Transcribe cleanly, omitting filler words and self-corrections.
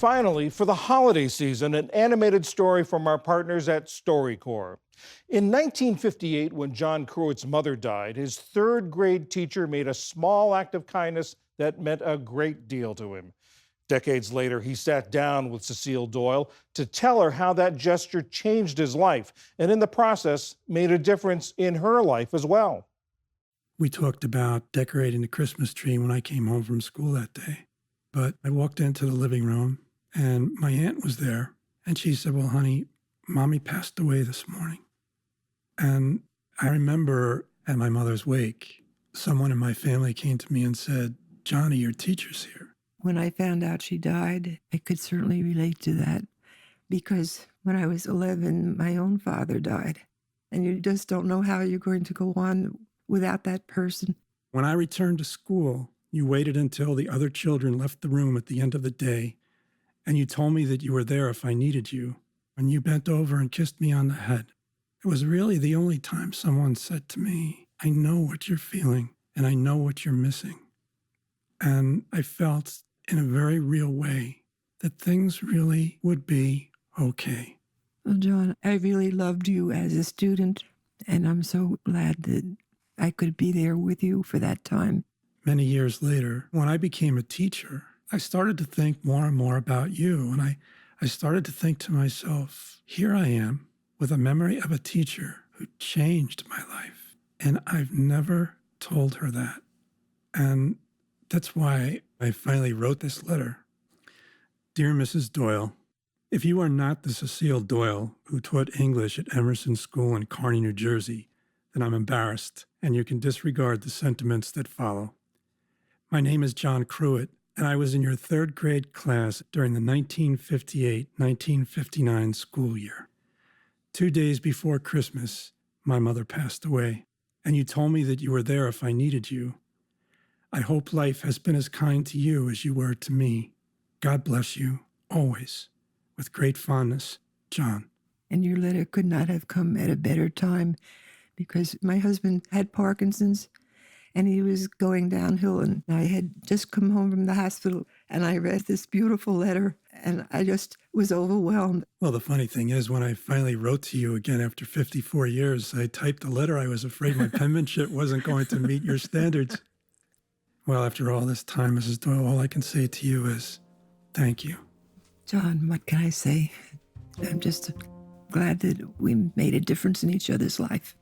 Finally, for the holiday season, an animated story from our partners at StoryCorps. In 1958, when John Cruitt's mother died, his third grade teacher made a small act of kindness that meant a great deal to him. Decades later, he sat down with Cecile Doyle to tell her how that gesture changed his life, and in the process, made a difference in her life as well. We talked about decorating the Christmas tree when I came home from school that day. But I walked into the living room and my aunt was there. And she said, "Well, honey, mommy passed away this morning." And I remember at my mother's wake, someone in my family came to me and said, "Johnny, your teacher's here." When I found out she died, I could certainly relate to that because when I was 11, my own father died. And you just don't know how you're going to go on without that person. When I returned to school, you waited until the other children left the room at the end of the day, and you told me that you were there if I needed you, and you bent over and kissed me on the head. It was really the only time someone said to me, "I know what you're feeling, and I know what you're missing." And I felt in a very real way that things really would be okay. Well, John, I really loved you as a student, and I'm so glad that I could be there with you for that time. Many years later, when I became a teacher, I started to think more and more about you. And I started to think to myself, here I am with a memory of a teacher who changed my life. And I've never told her that. And that's why I finally wrote this letter. Dear Mrs. Doyle, if you are not the Cecile Doyle who taught English at Emerson School in Kearney, New Jersey, then I'm embarrassed, and you can disregard the sentiments that follow. My name is John Cruitt, and I was in your third grade class during the 1958-1959 school year. 2 days before Christmas, my mother passed away, and you told me that you were there if I needed you. I hope life has been as kind to you as you were to me. God bless you, always. With great fondness, John. And your letter could not have come at a better time because my husband had Parkinson's and he was going downhill, and I had just come home from the hospital and I read this beautiful letter and I just was overwhelmed. Well, the funny thing is, when I finally wrote to you again after 54 years, I typed a letter. I was afraid my penmanship wasn't going to meet your standards. Well, after all this time, Mrs. Doyle, all I can say to you is thank you. John, what can I say? I'm just glad that we made a difference in each other's life.